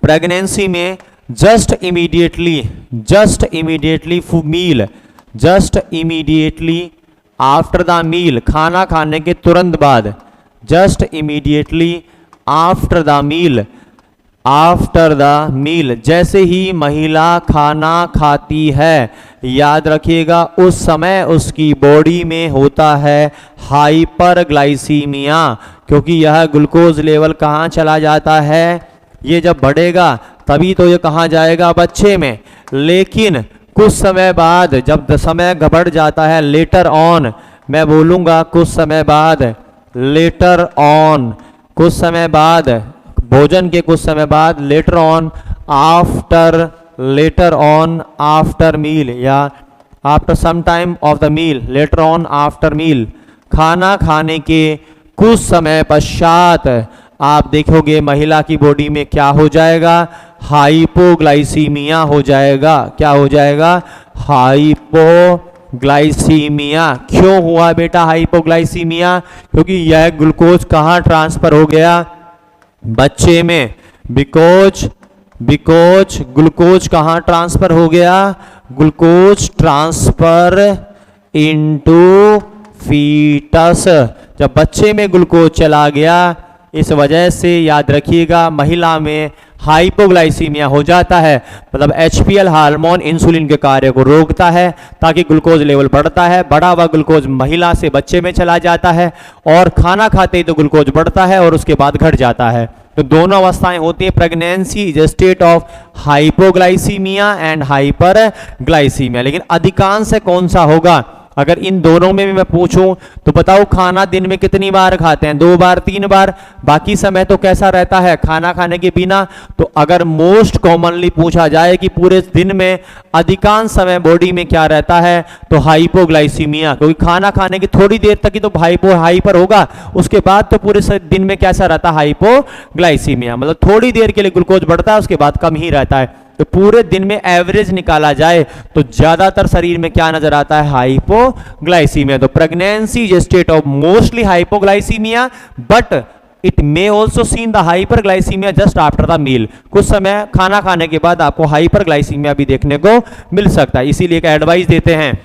प्रेगनेंसी में just immediately after the meal, खाना खाने के तुरंत बाद, just immediately after the meal, जैसे ही महिला खाना खाती है, याद रखिएगा उस समय उसकी बॉडी में होता है हाइपरग्लाइसीमिया, क्योंकि यह ग्लूकोज लेवल कहाँ चला जाता है, ये जब बढ़ेगा तभी तो ये कहाँ जाएगा, बच्चे में। लेकिन कुछ समय बाद जब समय बढ़ जाता है, लेटर ऑन, मैं बोलूँगा कुछ समय बाद, कुछ समय बाद, भोजन के कुछ समय बाद, लेटर ऑन आफ्टर मील या after some time of the meal, later on after meal, खाना खाने के कुछ समय पश्चात आप देखोगे महिला की बॉडी में क्या हो जाएगा, हाइपोग्लाइसीमिया हो जाएगा। क्या हो जाएगा, हाइपोग्लाइसीमिया। क्यों हुआ बेटा हाइपोग्लाइसीमिया, क्योंकि यह ग्लूकोज कहाँ ट्रांसफर हो गया, बच्चे में। बिकॉज ग्लूकोज कहाँ ट्रांसफर हो गया, ग्लूकोज ट्रांसफर इनटू फीटस। जब बच्चे में ग्लूकोज चला गया, इस वजह से याद रखिएगा महिला में हाइपोग्लाइसीमिया हो जाता है। मतलब एचपीएल हार्मोन इंसुलिन के कार्य को रोकता है ताकि ग्लूकोज लेवल बढ़ता है, बढ़ा हुआ ग्लूकोज महिला से बच्चे में चला जाता है और खाना खाते ही तो ग्लूकोज बढ़ता है और उसके बाद घट जाता है। तो दोनों अवस्थाएं होती है। Pregnancy is state of hypoglycaemia and hyperglycaemia. लेकिन अधिकांश कौन सा होगा? अगर इन दोनों में भी मैं पूछूं तो बताओ खाना दिन में कितनी बार खाते हैं? 2 बार 3 बार। बाकी समय तो कैसा रहता है खाना खाने के बिना? तो अगर मोस्ट कॉमनली पूछा जाए कि पूरे दिन में अधिकांश समय बॉडी में क्या रहता है, तो हाइपोग्लाइसीमिया। क्योंकि खाना खाने की थोड़ी देर तक ही तो हाइपर होगा, उसके बाद तो पूरे दिन में कैसा रहता है? हाइपोग्लाइसीमिया। मतलब थोड़ी देर के लिए ग्लूकोज बढ़ता है, उसके बाद कम ही रहता है। तो पूरे दिन में एवरेज निकाला जाए तो ज्यादातर शरीर में क्या नजर आता है? हाइपोग्लाइसीमिया। तो pregnancy is state of mostly hypoglycaemia, but it may also seen the hyperglycaemia just after the meal. कुछ समय खाना खाने के बाद आपको हाइपरग्लाइसीमिया भी देखने को मिल सकता है। इसीलिए एक एडवाइस देते हैं,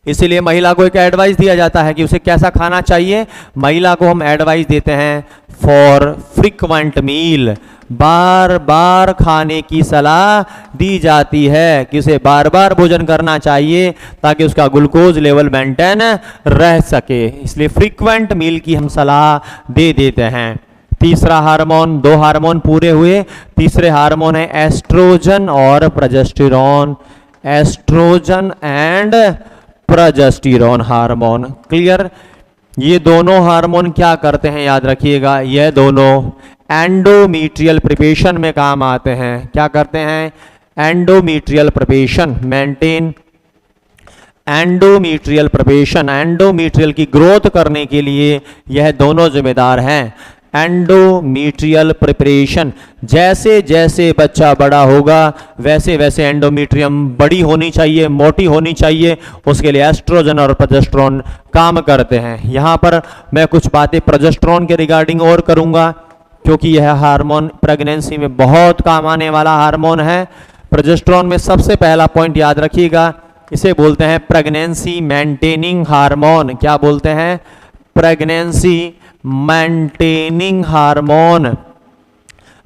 इसीलिए महिला को एक एडवाइस दिया जाता है कि उसे कैसा खाना चाहिए। महिला को हम एडवाइस देते हैं फॉर फ्रीक्वेंट मील, बार बार खाने की सलाह दी जाती है कि उसे बार बार भोजन करना चाहिए ताकि उसका ग्लूकोज लेवल मेंटेन रह सके। इसलिए फ्रीक्वेंट मील की हम सलाह दे देते हैं। तीसरा हार्मोन, 2 हार्मोन पूरे हुए। तीसरे हार्मोन है एस्ट्रोजन और progesterone. Oestrogen and progesterone hormone. Clear? ये दोनों हार्मोन क्या करते हैं याद रखिएगा, ये दोनों एंडोमीट्रियल प्रिपरेशन में काम आते हैं। क्या करते हैं? Endometrial preparation, maintain endometrial preparation, endometrial की ग्रोथ करने के लिए यह दोनों जिम्मेदार हैं। एंडोमीट्रियल प्रिपरेशन, जैसे जैसे बच्चा बड़ा होगा वैसे वैसे एंडोमीट्रियम बड़ी होनी चाहिए, मोटी होनी चाहिए। उसके लिए एस्ट्रोजन और प्रोजेस्टेरॉन काम करते हैं। यहाँ पर मैं कुछ बातें प्रोजेस्टेरॉन के रिगार्डिंग और करूँगा, क्योंकि यह हार्मोन प्रेगनेंसी में बहुत काम आने वाला हार्मोन है। प्रोजेस्टेरॉन में सबसे पहला पॉइंट याद रखिएगा, इसे बोलते हैं प्रेगनेंसी मेंटेनिंग हार्मोन। क्या बोलते हैं? Pregnancy maintaining hormone.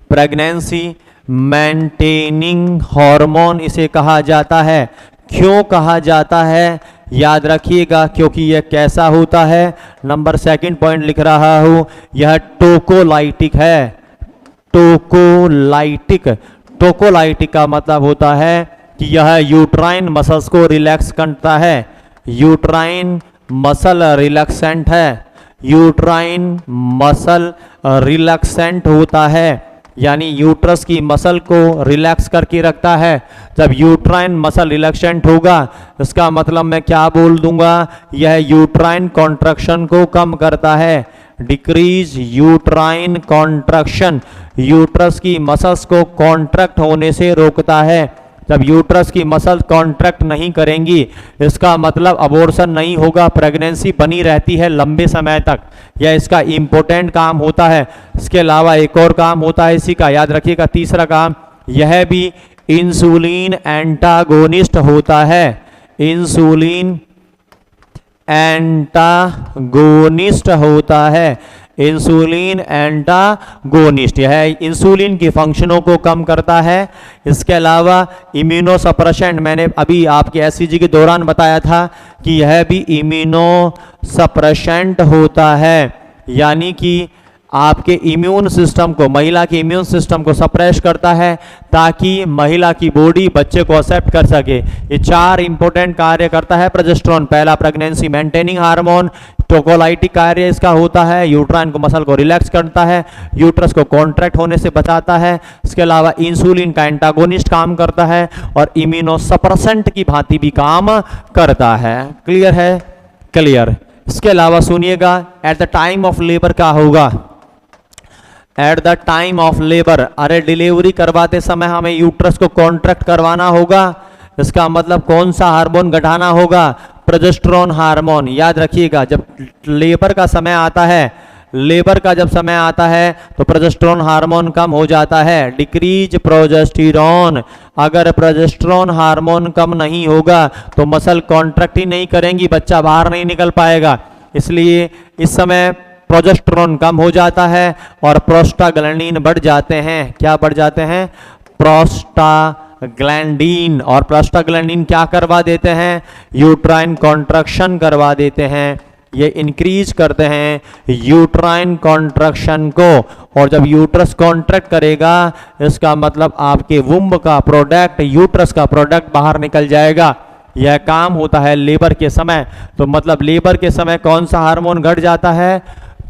Pregnancy maintaining hormone इसे कहा जाता है। क्यों कहा जाता है याद रखिएगा, क्योंकि यह कैसा होता है। नंबर 2 पॉइंट लिख रहा हूं, यह टोकोलाइटिक है। टोकोलाइटिक, टोकोलाइटिक का मतलब होता है कि यह यूट्राइन मसल्स को रिलैक्स करता है। यूट्राइन मसल रिलैक्सेंट है। यूट्राइन मसल रिलैक्सेंट होता है, यानी यूट्रस की मसल को रिलैक्स करके रखता है। जब यूट्राइन मसल रिलैक्सेंट होगा, इसका मतलब मैं क्या बोल दूंगा, यह यूट्राइन कॉन्ट्रैक्शन को कम करता है। डिक्रीज यूट्राइन कॉन्ट्रैक्शन, यूट्रस की मसल्स को कॉन्ट्रैक्ट होने से रोकता है। जब यूट्रस की मसल कॉन्ट्रैक्ट नहीं करेंगी, इसका मतलब अबॉर्शन नहीं होगा, प्रेगनेंसी बनी रहती है लंबे समय तक। यह इसका इंपॉर्टेंट काम होता है। इसके अलावा एक और काम होता है इसी का, याद रखिएगा। तीसरा काम, यह भी इंसुलिन एंटागोनिस्ट होता है। इंसुलिन एंटागोनिस्ट होता है। इंसुलिन एंटागोनिस्ट, यह इंसुलिन की फंक्शनों को कम करता है। इसके अलावा इम्यूनोसप्रेसेंट, मैंने अभी आपके एससीजी के दौरान बताया था कि यह भी इम्यूनोसप्रेसेंट होता है, यानी कि आपके इम्यून सिस्टम को, महिला के इम्यून सिस्टम को सप्रेस करता है ताकि महिला की बॉडी बच्चे को एक्सेप्ट कर सके। ये 4 इंपॉर्टेंट कार्य करता है प्रोजेस्टेरॉन। पहला, प्रेगनेंसी मेंटेनिंग हार्मोन, टोकोलाइटिक कार्य इसका होता है, यूट्राइन को मसल को रिलैक्स करता है, यूट्रस को कॉन्ट्रैक्ट होने से बचाता है। इसके अलावा इंसुलिन का एंटागोनिस्ट काम करता है और इम्यूनोसप्रेसेंट की भांति भी काम करता है। क्लियर है? क्लियर। इसके अलावा सुनिएगा, at the time of labour क्या होगा। At the time of labour, अरे डिलीवरी करवाते समय हमें यूट्रस को कॉन्ट्रैक्ट करवाना होगा। इसका मतलब कौन सा हार्मोन घटाना होगा? Progesterone hormone. याद रखिएगा, जब लेबर का समय आता है, लेबर का जब समय आता है तो प्रोजेस्टेरॉन हार्मोन कम हो जाता है। डिक्रीज प्रोजेस्टेरॉन, अगर प्रोजेस्टेरॉन हार्मोन कम नहीं होगा तो मसल कॉन्ट्रैक्ट ही नहीं करेंगी, बच्चा बाहर नहीं निकल पाएगा। इसलिए इस समय प्रोजेस्टेरॉन कम हो जाता है और प्रोस्टाग्लैंडिन बढ़ जाते हैं। क्या बढ़ जाते हैं? प्रोस्टाग्लैंडिन। और प्रोस्टाग्लैंडिन क्या करवा देते हैं? यूट्राइन कॉन्ट्रैक्शन करवा देते हैं। ये इंक्रीज करते हैं यूट्राइन कॉन्ट्रैक्शन को, और जब यूट्रस कॉन्ट्रैक्ट करेगा इसका मतलब आपके वुम्ब का प्रोडक्ट, यूट्रस का प्रोडक्ट बाहर निकल जाएगा। यह काम होता है लेबर के समय। तो मतलब लेबर के समय कौन सा हार्मोन घट जाता है?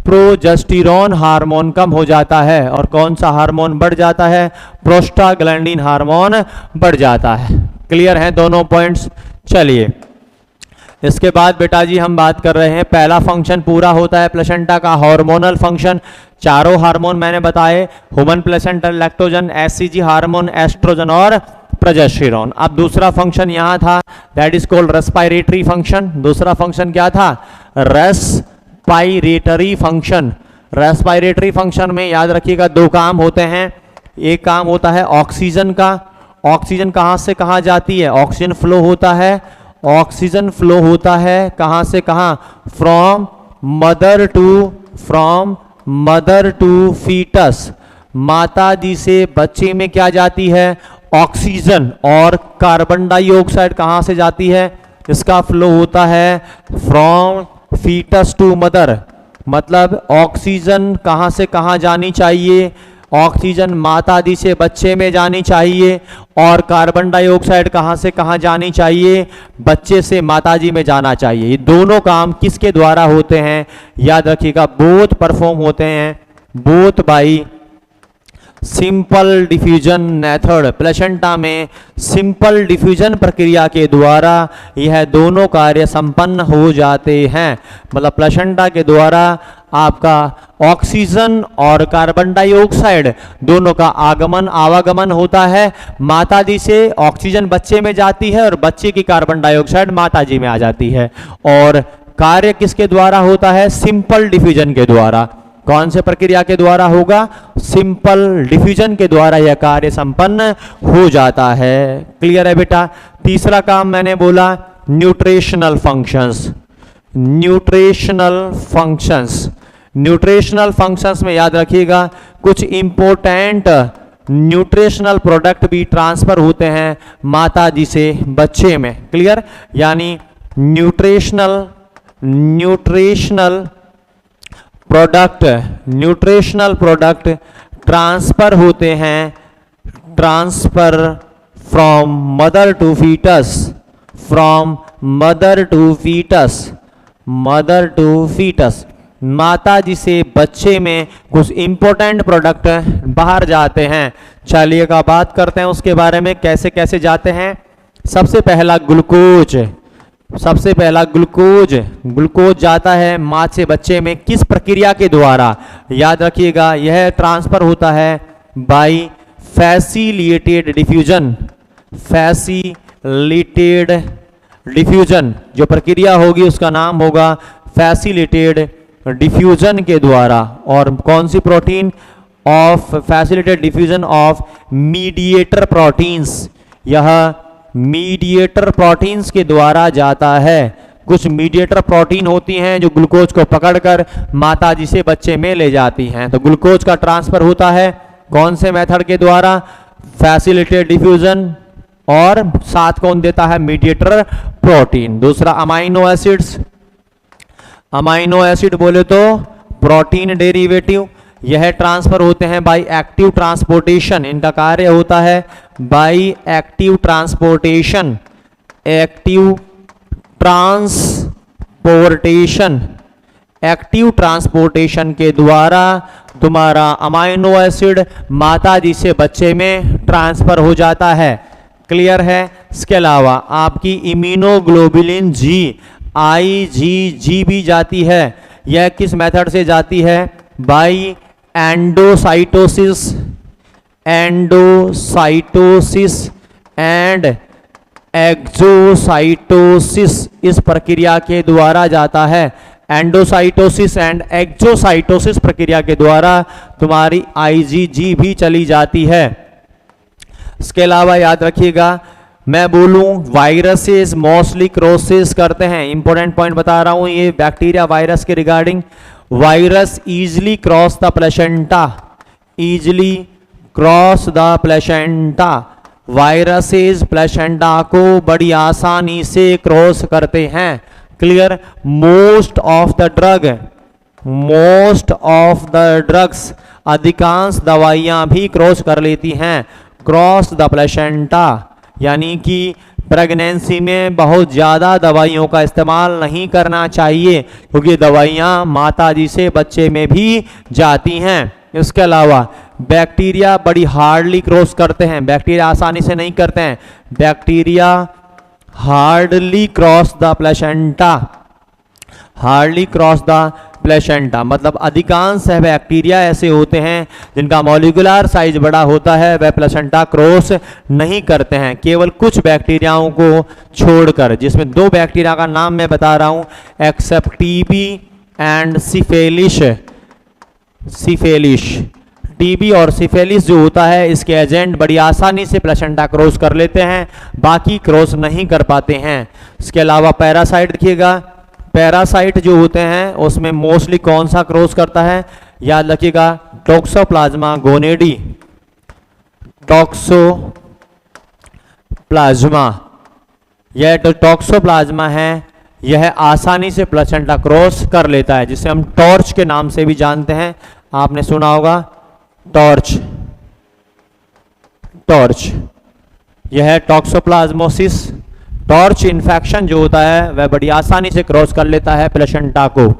प्रोजेस्टेरोन हार्मोन कम हो जाता है, और कौन सा हार्मोन बढ़ जाता है? प्रोस्टाग्लैंडिन हार्मोन बढ़ जाता है। क्लियर है दोनों पॉइंट्स? चलिए इसके बाद बेटा जी हम बात कर रहे हैं, पहला फंक्शन पूरा होता है प्लेसेंटा का, हार्मोनल फंक्शन। चारों हार्मोन मैंने बताए, human placental lactogen, HCG hormone, oestrogen और प्रोजेस्टेरोन। अब दूसरा फंक्शन यहाँ था, that is called respiratory function. दूसरा फंक्शन क्या था? Respiratory function. रेस्पिरेटरी फंक्शन में याद रखिएगा दो काम होते हैं। एक काम होता है ऑक्सीजन का। ऑक्सीजन कहाँ से कहाँ जाती है? ऑक्सीजन फ्लो होता है, ऑक्सीजन फ्लो होता है कहाँ से कहाँ? From mother to foetus. माता जी से बच्चे में क्या जाती है? ऑक्सीजन। और कार्बन डाइऑक्साइड कहाँ से जाती है? इसका फ्लो होता है फ्रॉम फीटस टू मदर। मतलब ऑक्सीजन कहाँ से कहाँ जानी चाहिए? ऑक्सीजन माता जी से बच्चे में जानी चाहिए, और कार्बन डाइऑक्साइड कहाँ से कहाँ जानी चाहिए? बच्चे से माता जी में जाना चाहिए। ये दोनों काम किसके द्वारा होते हैं? याद रखिएगा बोथ परफॉर्म होते हैं, both by simple diffusion method. Placenta में सिंपल डिफ्यूजन प्रक्रिया के द्वारा यह दोनों कार्य संपन्न हो जाते हैं। मतलब प्लेसेंटा के द्वारा आपका ऑक्सीजन और कार्बन डाइऑक्साइड दोनों का आवागमन होता है। माता जी से ऑक्सीजन बच्चे में जाती है और बच्चे की कार्बन डाइऑक्साइड माता जी में आ जाती है। और कार्य किसके द्वारा होता है? सिंपल डिफ्यूजन के द्वारा। कौन से प्रक्रिया के द्वारा होगा? सिंपल डिफ्यूजन के द्वारा यह कार्य संपन्न हो जाता है। क्लियर है बेटा? तीसरा काम मैंने बोला न्यूट्रिशनल फंक्शंस। न्यूट्रिशनल फंक्शंस में याद रखिएगा कुछ इंपॉर्टेंट न्यूट्रिशनल प्रोडक्ट भी ट्रांसफर होते हैं माता जी से बच्चे में। क्लियर? यानी न्यूट्रिशनल प्रोडक्ट ट्रांसफर होते हैं, transfer from mother to foetus. माता जी से बच्चे में कुछ इंपॉर्टेंट प्रोडक्ट बाहर जाते हैं। चलिए का बात करते हैं उसके बारे में, कैसे कैसे जाते हैं। सबसे पहला ग्लूकोज जाता है माँ से बच्चे में, किस प्रक्रिया के द्वारा? याद रखिएगा यह ट्रांसफर होता है बाय फैसिलिटेटेड डिफ्यूजन। जो प्रक्रिया होगी उसका नाम होगा फैसिलिटेटेड डिफ्यूजन के द्वारा। और कौन सी protein? Of facilitated diffusion of mediator proteins. यह मीडिएटर प्रोटीन्स के द्वारा जाता है। कुछ मीडिएटर प्रोटीन होती हैं जो ग्लूकोज को पकड़कर माता जी से बच्चे में ले जाती हैं। तो ग्लूकोज का ट्रांसफर होता है कौन से मेथड के द्वारा? फैसिलिटेटेड डिफ्यूजन, और साथ कौन देता है? Mediator protein. दूसरा अमाइनो एसिड बोले तो प्रोटीन डेरिवेटिव, यह ट्रांसफर होते हैं बाय एक्टिव ट्रांसपोर्टेशन। इनका कार्य होता है बाय एक्टिव ट्रांसपोर्टेशन के द्वारा तुम्हारा अमाइनो एसिड माता जी से बच्चे में ट्रांसफर हो जाता है। क्लियर है? इसके अलावा आपकी इम्यूनोग्लोबुलिन जी IgG भी जाती है। यह किस मेथड से जाती है? बाय एंडोसाइटोसिस एंड एक्सोसाइटोसिस, इस प्रक्रिया के द्वारा जाता है। एंडोसाइटोसिस एंड एक्सोसाइटोसिस प्रक्रिया के द्वारा तुम्हारी IgG भी चली जाती है। इसके अलावा याद रखिएगा मैं बोलूं वायरसेस मोस्टली क्रॉसेस करते हैं। इंपॉर्टेंट पॉइंट बता रहा हूं ये बैक्टीरिया वायरस के regarding. Virus easily cross the placenta. Viruses placenta को बड़ी आसानी से क्रॉस करते हैं। Clear. Most of the drugs, अधिकांश दवाइयां भी क्रॉस कर लेती हैं क्रॉस द प्लेसेंटा, यानी कि प्रेगनेंसी में बहुत ज़्यादा दवाइयों का इस्तेमाल नहीं करना चाहिए क्योंकि दवाइयां माता जी से बच्चे में भी जाती हैं। इसके अलावा बैक्टीरिया बड़ी हार्डली क्रॉस करते हैं, बैक्टीरिया आसानी से नहीं करते हैं। Bacteria hardly cross the placenta, hardly cross the placenta मतलब अधिकांश बैक्टीरिया ऐसे होते हैं जिनका मॉलिक्यूलर साइज बड़ा होता है, वह प्लेसेंटा क्रॉस नहीं करते हैं, केवल कुछ बैक्टीरियाओं को छोड़कर, जिसमें दो बैक्टीरिया का नाम मैं बता रहा हूं, except TB and syphilis. TB और सिफिलिस जो होता है, इसके एजेंट बड़ी आसानी से प्लेसेंटा क्रॉस कर लेते हैं, बाकी क्रॉस नहीं कर पाते हैं। इसके अलावा पैरासाइट देखिएगा, पैरासाइट जो होते हैं उसमें मोस्टली कौन सा क्रॉस करता है, याद रखिएगा टॉक्सोप्लाज्मा गोनेडी, टॉक्सोप्लाज्मा, यह जो टॉक्सोप्लाज्मा है यह आसानी से प्लेसेंटा क्रॉस कर लेता है, जिसे हम टॉर्च के नाम से भी जानते हैं, आपने सुना होगा टॉर्च, यह है टॉक्सोप्लाज्मोसिस। टॉर्च इन्फेक्शन जो होता है वह बड़ी आसानी से क्रॉस कर लेता है प्लेसेंटा को।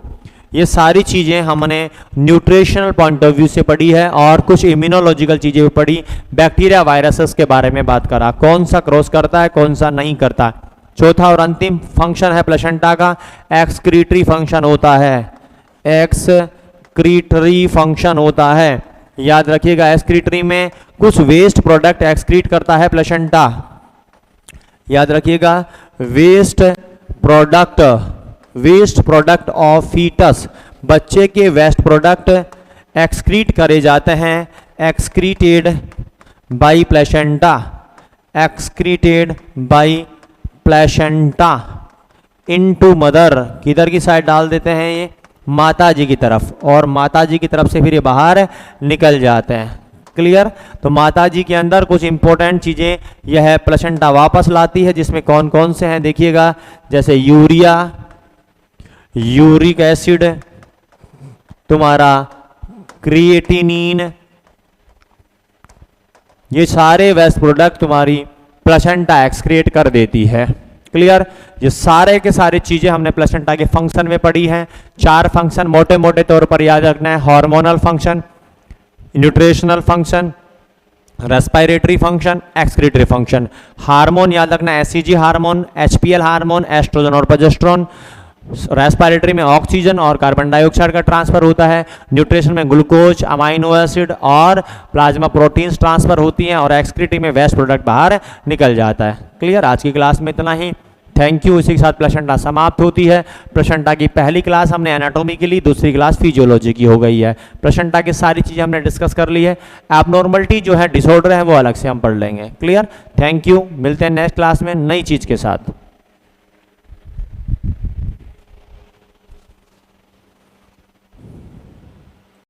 ये सारी चीज़ें हमने न्यूट्रिशनल पॉइंट ऑफ व्यू से पढ़ी है और कुछ इम्यूनोलॉजिकल चीज़ें भी पढ़ी, बैक्टीरिया वायरसेस के बारे में बात करा, कौन सा क्रॉस करता है कौन सा नहीं करता। चौथा और अंतिम फंक्शन है प्लेसेंटा का, एक्सक्रीटरी फंक्शन होता है, एक्सक्रीटरी फंक्शन होता है। याद रखिएगा एक्सक्रीटरी में कुछ वेस्ट प्रोडक्ट एक्सक्रीट करता है प्लेसेंटा, याद रखिएगा वेस्ट प्रोडक्ट ऑफ फीटस, बच्चे के वेस्ट प्रोडक्ट एक्सक्रीट करे जाते हैं, excreted by placenta into mother, किधर की साइड डाल देते हैं ये, माता जी की तरफ, और माता जी की तरफ से फिर ये बाहर निकल जाते हैं। क्लियर। तो माता जी के अंदर कुछ इंपॉर्टेंट चीज़ें यह प्लेसेंटा वापस लाती है, जिसमें कौन कौन से हैं देखिएगा, जैसे यूरिया, यूरिक एसिड, तुम्हारा क्रिएटिनिन, ये सारे वेस्ट प्रोडक्ट तुम्हारी प्लेसेंटा एक्सक्रीट कर देती है। क्लियर। ये सारे के सारे चीजें हमने प्लेसेंटा के फंक्शन में पढ़ी हैं। 4 फंक्शन मोटे मोटे तौर पर याद रखना है, hormonal function, nutritional function, respiratory function, excretory function. Hormone याद रखना, SCG hormone, HPL hormone, oestrogen और प्रोजेस्टेरोन। रेस्पिरेटरी में ऑक्सीजन और कार्बन डाइऑक्साइड का ट्रांसफर होता है। न्यूट्रिशन में ग्लूकोज, अमाइनो एसिड और प्लाज्मा प्रोटीन्स ट्रांसफर होती हैं, और एक्सक्रीटरी में वेस्ट प्रोडक्ट बाहर निकल जाता है। क्लियर। आज की क्लास में इतना ही। Thank you. इसी के साथ प्लेसेंटा समाप्त होती है। प्लेसेंटा की पहली क्लास हमने एनाटॉमी की ली, दूसरी क्लास फिजियोलॉजी की हो गई है। प्लेसेंटा की सारी चीज़ें हमने डिस्कस कर ली है। एबनॉर्मलिटी जो है, डिसऑर्डर है, वो अलग से हम पढ़ लेंगे। क्लियर। Thank you. मिलते हैं नेक्स्ट क्लास में नई चीज़ के साथ।